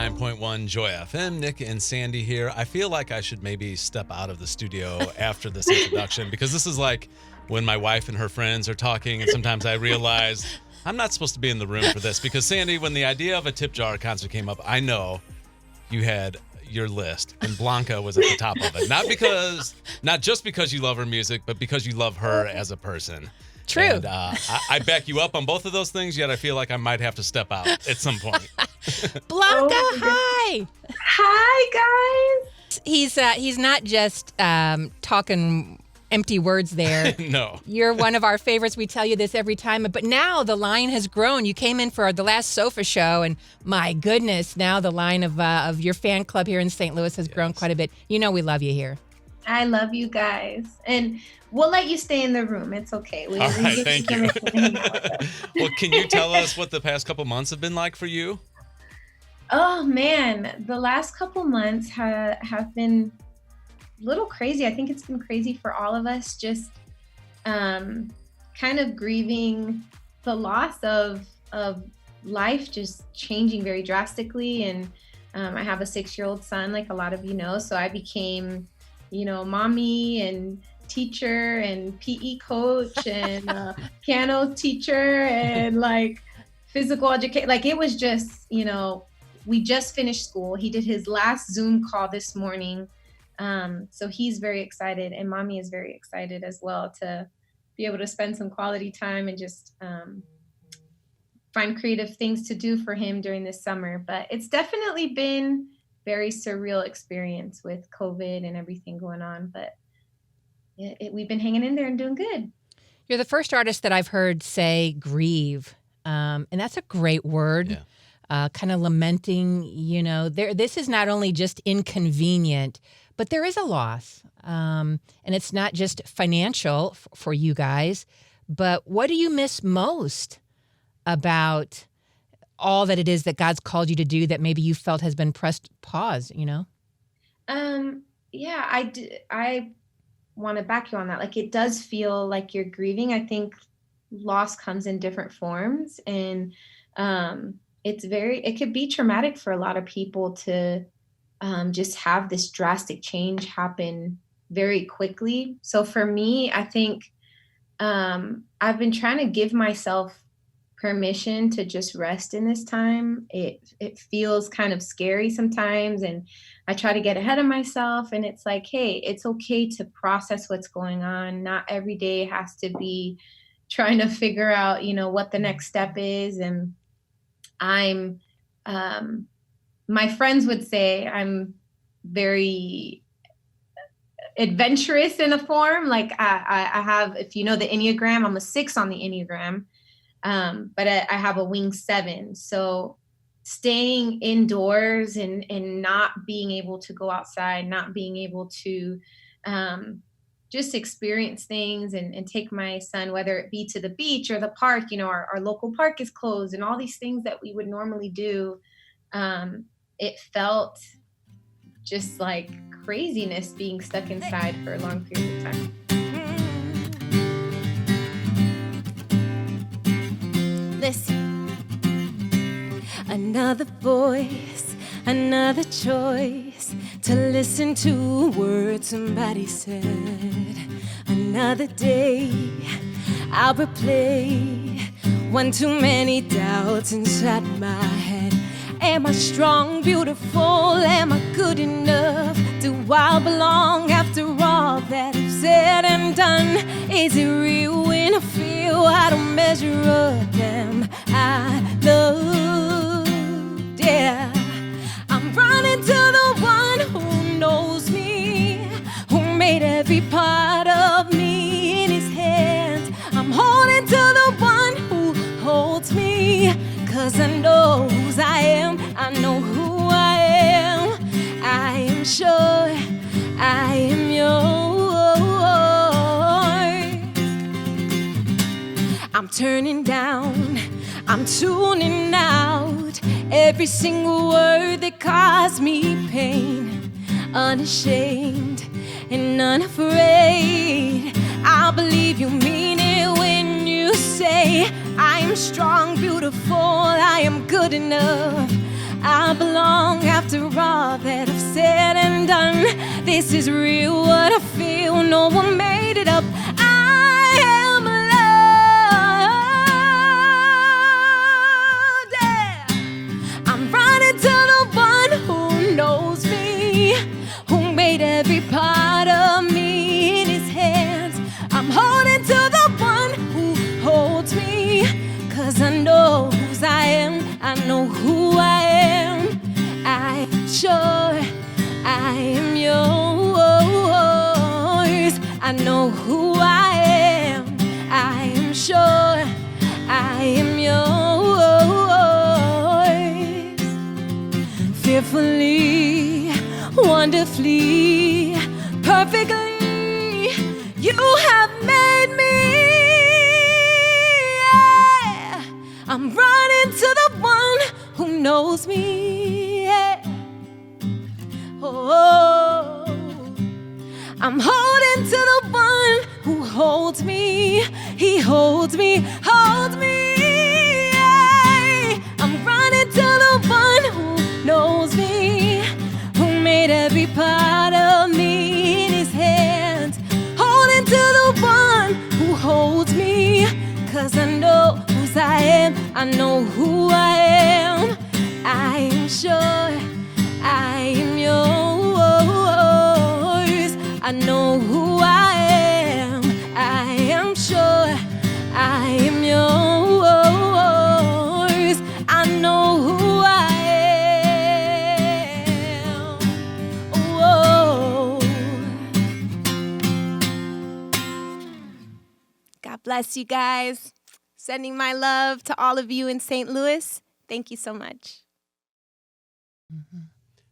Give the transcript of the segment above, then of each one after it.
89.1 Joy FM. Nick and Sandy here. I feel like I should maybe step out of the studio after this introduction because this is like when my wife and her friends are talking, and sometimes I realize I'm not supposed to be in the room for this because, Sandy, when the idea of a tip jar concert came up, I know you had your list, and Blanca was at the top of it. Not just because you love her music, but because you love her as a person. True. And I back you up on both of those things, yet I feel like I might have to step out at some point. Blanca, hi. Hi, guys. He's not just talking empty words there. No. You're one of our favorites. We tell you this every time. But now the line has grown. You came in for the last Sofa show, and my goodness, now the line of your fan club here in St. Louis has grown quite a bit. You know we love you here. I love you guys. And we'll let you stay in the room. It's okay. All right, thank you. Well, can you tell us what the past couple months have been like for you? Oh, man. The last couple months have been a little crazy. I think it's been crazy for all of us, just kind of grieving the loss of life just changing very drastically. And I have a 6-year-old son, like a lot of you know, so I became mommy and teacher and PE coach and piano teacher and like physical education. Like it was just, we just finished school. He did his last Zoom call this morning. So he's very excited, and mommy is very excited as well to be able to spend some quality time and just find creative things to do for him during this summer. But it's definitely been very surreal experience with COVID and everything going on, but we've been hanging in there and doing good. You're the first artist that I've heard say grieve, and that's a great word. Yeah. Kind of lamenting, this is not only just inconvenient, but there is a loss, and it's not just financial for you guys, but what do you miss most about all that it is that God's called you to do that maybe you felt has been pressed pause, Yeah, I want to back you on that. Like, it does feel like you're grieving. I think loss comes in different forms, and it could be traumatic for a lot of people to just have this drastic change happen very quickly. So for me, I think I've been trying to give myself permission to just rest in this time. It feels kind of scary sometimes, and I try to get ahead of myself, and it's like, hey, it's okay to process what's going on. Not every day has to be trying to figure out, what the next step is. And I'm my friends would say I'm very adventurous in a form. Like I have, if you know the Enneagram, I'm a 6 on the Enneagram. But I have a wing 7. So staying indoors and not being able to go outside, not being able to just experience things and take my son, whether it be to the beach or the park, our local park is closed, and all these things that we would normally do. It felt just like craziness being stuck inside for a long period of time. Listen, another voice, another choice to listen to words somebody said. Another day, I'll replay one too many doubts inside my head. Am I strong, beautiful? Am I good enough? Do I belong after all that I've said and done? Is it real when I feel I don't measure up? Am I loved? Yeah. I'm running to the one who knows me, who made every part of me in his hands. I'm holding to the one who holds me, 'cause I know whose I am, I know who I am. I am sure I am yours. I'm turning down, I'm tuning out every single word that caused me pain. Unashamed and unafraid, I believe you mean it when you say I am strong, beautiful, I am good enough. I belong after all that I've said and done. This is real what I feel, no one made it up. I am loved, yeah. I'm running to the one who knows me, who made every part of me in his hands. I'm holding to the one who holds me, 'cause I know whose I am, I know who I am. I'm sure I am yours. I know who I am. I am sure I am yours. Fearfully, wonderfully, perfectly, you have made me. Yeah. I'm running to the one who knows me. Yeah. Oh, I'm holding to the one who holds me. He holds me, holds me. Yeah. I'm running to the one who knows me, who made every part of me in his hands. Holding to the one who holds me, 'cause I know whose I am, I know who I am. I am sure I am yours. I know who I am. I am sure I am yours. I know who I am. Whoa. God bless you guys. Sending my love to all of you in St. Louis. Thank you so much.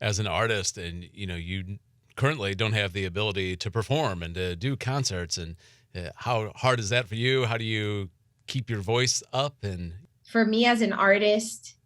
As an artist, and you currently don't have the ability to perform and to do concerts, and how hard is that for you? How do you keep your voice up? And for me as an artist,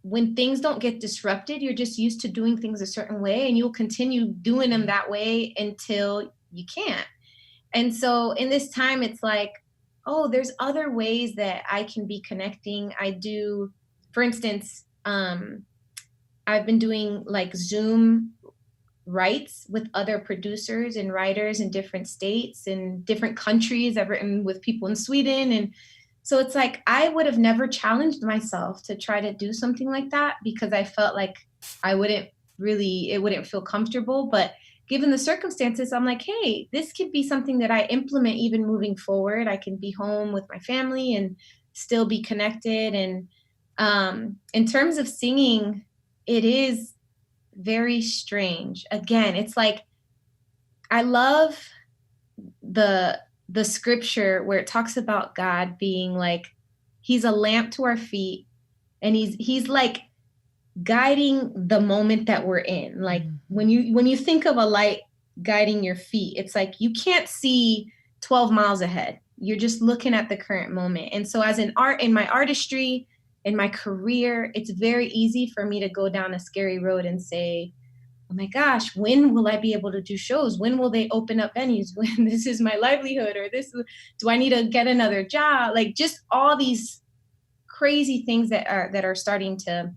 when things don't get disrupted, you're just used to doing things a certain way, and you'll continue doing them that way until you can't. And so in this time, it's like, oh, there's other ways that I can be connecting. I do, for instance, I've been doing like Zoom writes with other producers and writers in different states and different countries. I've written with people in Sweden. And so it's like, I would have never challenged myself to try to do something like that, because I felt like it wouldn't feel comfortable. But given the circumstances, I'm like, hey, this could be something that I implement even moving forward. I can be home with my family and still be connected. And in terms of singing, it is very strange. Again, it's like, I love the scripture where it talks about God being like, he's a lamp to our feet, and he's like guiding the moment that we're in. Like when you think of a light guiding your feet, it's like you can't see 12 miles ahead. You're just looking at the current moment. And so as in my artistry, in my career, it's very easy for me to go down a scary road and say, oh my gosh, when will I be able to do shows? When will they open up venues? When this is my livelihood, or do I need to get another job? Like just all these crazy things that are starting to,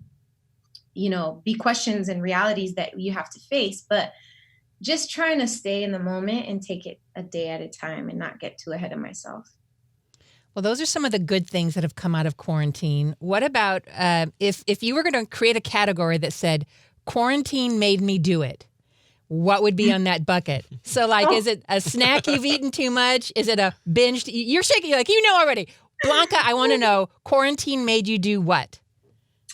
be questions and realities that you have to face. But just trying to stay in the moment and take it a day at a time and not get too ahead of myself. Well, those are some of the good things that have come out of quarantine. What about if you were going to create a category that said, quarantine made me do it, what would be on that bucket? So like, is it a snack you've eaten too much? Is it a binge? You're shaking like, already. Blanca, I want to know, quarantine made you do what?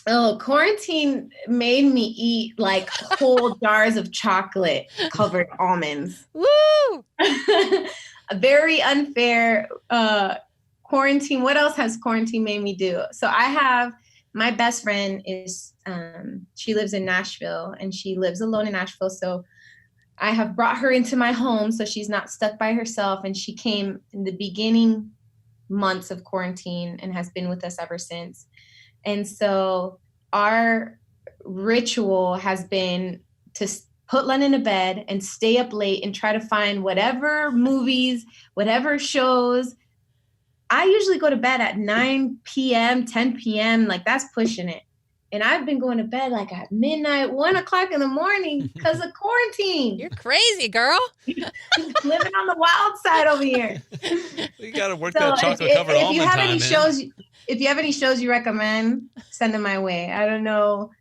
Oh, quarantine made me eat like whole jars of chocolate covered almonds. Woo! A very unfair quarantine. What else has quarantine made me do? So I have, my best friend is, she lives in Nashville, and she lives alone in Nashville. So I have brought her into my home so she's not stuck by herself. And she came in the beginning months of quarantine and has been with us ever since. And so our ritual has been to put Lennon to bed and stay up late and try to find whatever movies, whatever shows. I usually go to bed at 9 p.m., 10 p.m. Like that's pushing it. And I've been going to bed like at midnight, 1:00 in the morning because of quarantine. You're crazy, girl. Living on the wild side over here. You got to work that chocolate covered almond you have time any in. shows, if you have any shows you recommend, send them my way. I don't know.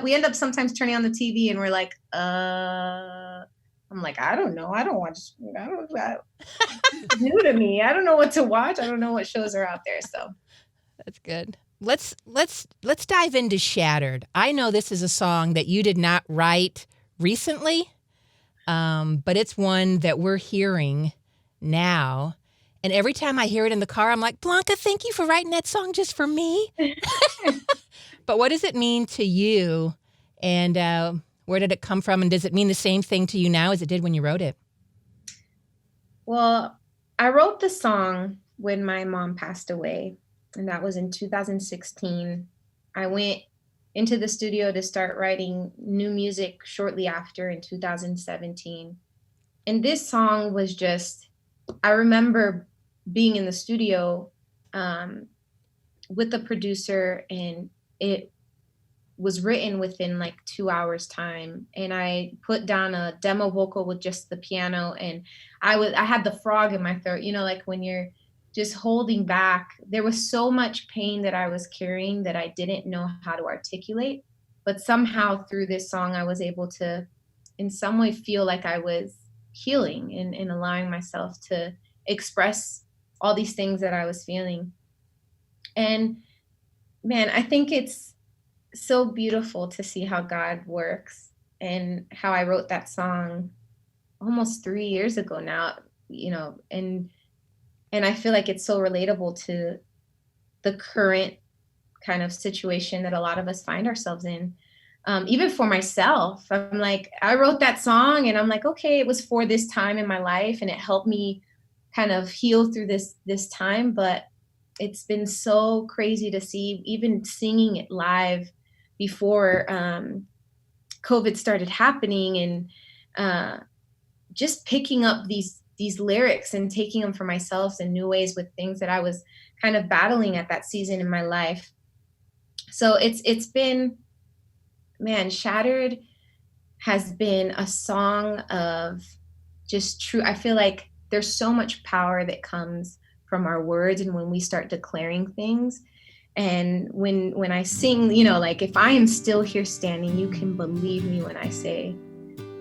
We end up sometimes turning on the TV and we're like, I'm like, I don't know. I don't watch. It's new to me. I don't know what to watch. I don't know what shows are out there. So that's good. Let's dive into Shattered. I know this is a song that you did not write recently, but it's one that we're hearing now. And every time I hear it in the car, I'm like, Blanca, thank you for writing that song just for me. But what does it mean to you? And where did it come from? And does it mean the same thing to you now as it did when you wrote it? Well, I wrote the song when my mom passed away, and that was in 2016. I went into the studio to start writing new music shortly after in 2017. And this song was just, I remember being in the studio with the producer, and it was written within like 2 hours time. And I put down a demo vocal with just the piano, and I had the frog in my throat, like when you're just holding back. There was so much pain that I was carrying that I didn't know how to articulate. But somehow through this song, I was able to, in some way, feel like I was healing and allowing myself to express all these things that I was feeling. And man, I think it's so beautiful to see how God works, and how I wrote that song almost 3 years ago now, and I feel like it's so relatable to the current kind of situation that a lot of us find ourselves in. Even for myself, I'm like, I wrote that song and I'm like, okay, it was for this time in my life and it helped me kind of heal through this time. But it's been so crazy to see, even singing it live before COVID started happening, and just picking up these lyrics and taking them for myself in new ways with things that I was kind of battling at that season in my life. So it's been, man, Shattered has been a song of just true. I feel like there's so much power that comes from our words, and when we start declaring things. And when I sing, like, if I am still here standing, you can believe me when I say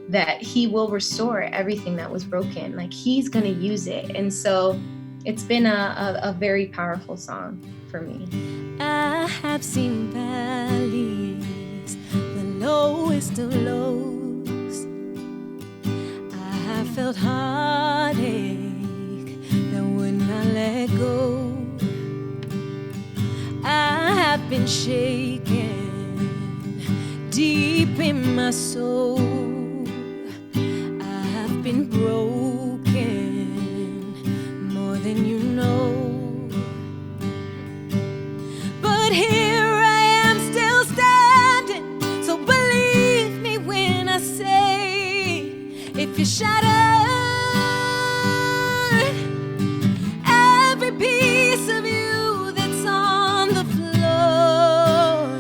that he will restore everything that was broken. Like, he's going to use it. And so it's been a very powerful song for me. I have seen valleys, the lowest of lows. I have felt heartache that would not let go. I have been shaken deep in my soul. I have been broken more than you know. But here I am still standing, so believe me when I say, if you're shattered, every piece of you that's on the floor,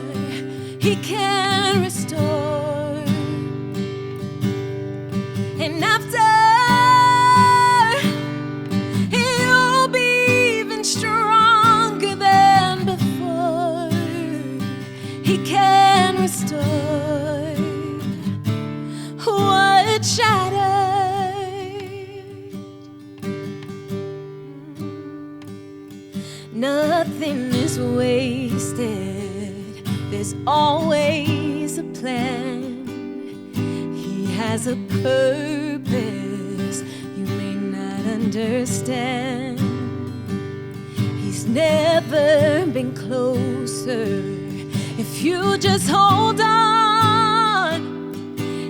he can restore. And after, you'll be even stronger than before. He can restore what shattered. Nothing is wasted. There's always a plan. He has a purpose you may not understand. He's never been closer. If you just hold on,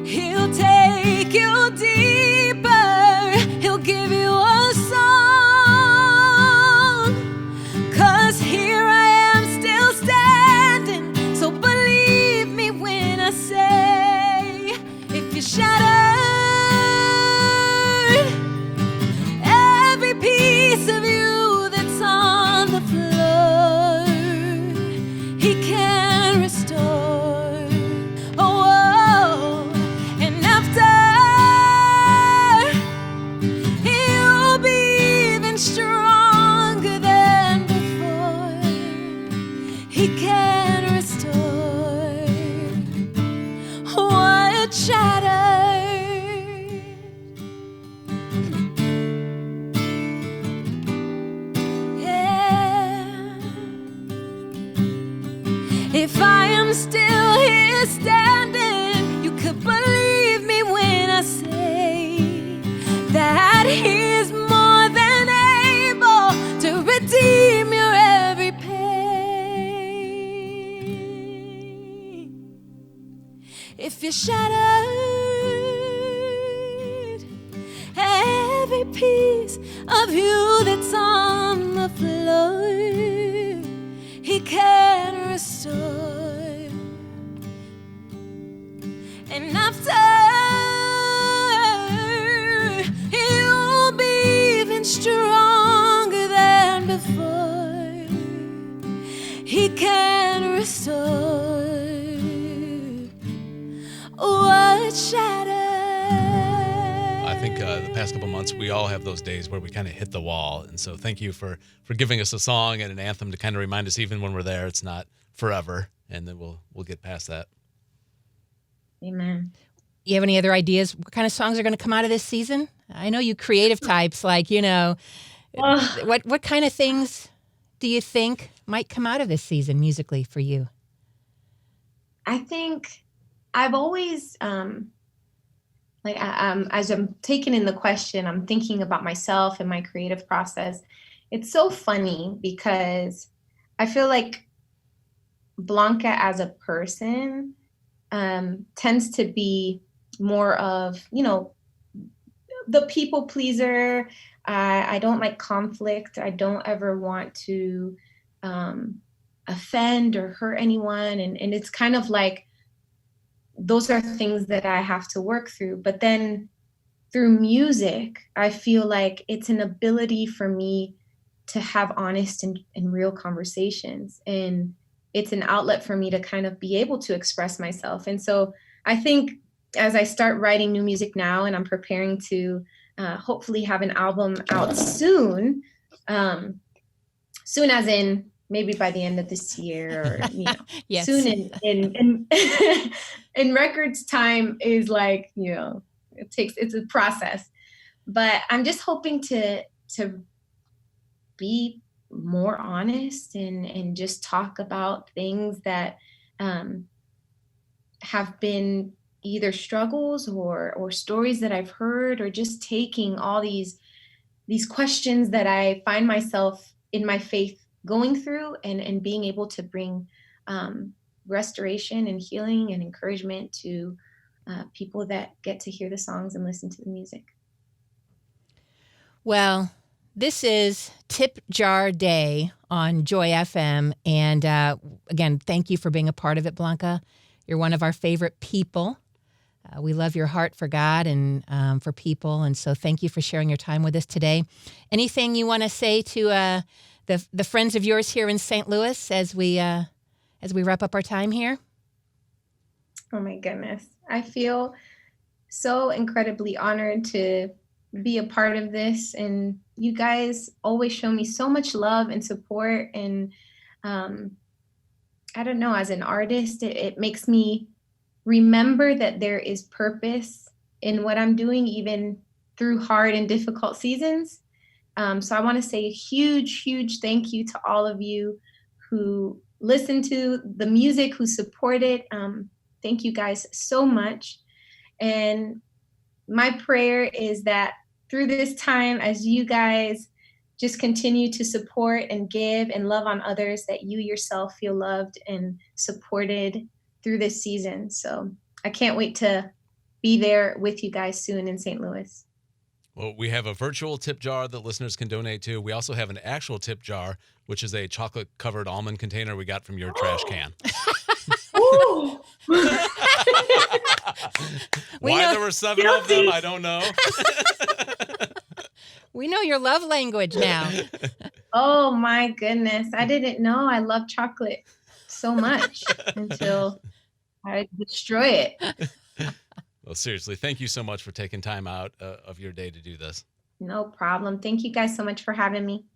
he'll take you deeper. He'll give you a song. 'Cause here I am still standing, so believe me when I say, if you're shattered, every piece of you that's on the floor, he can restore. He can restore what shattered. Yeah. If I am still here standing, you could believe me when I say that He is more than able to redeem your every pain. If you're shattered, every piece of you that's on the floor, He can restore. And after, you'll be even stronger than before. He can restore what shattered. I think the past couple months, we all have those days where we kind of hit the wall. And so thank you for giving us a song and an anthem to kind of remind us, even when we're there, it's not forever. And then we'll get past that. Amen. You have any other ideas? What kind of songs are going to come out of this season? I know you creative types, like, what kind of things do you think might come out of this season musically for you? I think I've always, as I'm taking in the question, I'm thinking about myself and my creative process. It's so funny because I feel like Blanca as a person tends to be more of, the people pleaser. I don't like conflict. I don't ever want to offend or hurt anyone. And it's kind of like, those are things that I have to work through. But then through music, I feel like it's an ability for me to have honest and real conversations. And it's an outlet for me to kind of be able to express myself. And so I think as I start writing new music now, and I'm preparing to hopefully have an album out soon, soon as in maybe by the end of this year, or Yes. soon in in records time is like, it's a process. But I'm just hoping to be more honest and just talk about things that have been either struggles or stories that I've heard, or just taking all these questions that I find myself in my faith going through, and being able to bring restoration and healing and encouragement to people that get to hear the songs and listen to the music. Well, this is Tip Jar Day on Joy FM. And again, thank you for being a part of it, Blanca. You're one of our favorite people. We love your heart for God and for people. And so thank you for sharing your time with us today. Anything you want to say to the friends of yours here in St. Louis as we wrap up our time here? Oh my goodness. I feel so incredibly honored to be a part of this. And you guys always show me so much love and support. And I don't know, as an artist, it makes me remember that there is purpose in what I'm doing, even through hard and difficult seasons. So I want to say a huge, huge thank you to all of you who listen to the music, who support it. Thank you guys so much. And my prayer is that through this time, as you guys just continue to support and give and love on others, that you yourself feel loved and supported through this season. So I can't wait to be there with you guys soon in St. Louis. Well, we have a virtual tip jar that listeners can donate to. We also have an actual tip jar, which is a chocolate-covered almond container we got from your trash can. Ooh. Why there were 7 of them, I don't know. We know your love language now. Oh my goodness. I didn't know I love chocolate so much until I destroy it. Well, seriously, thank you so much for taking time out of your day to do this. No problem. Thank you guys so much for having me.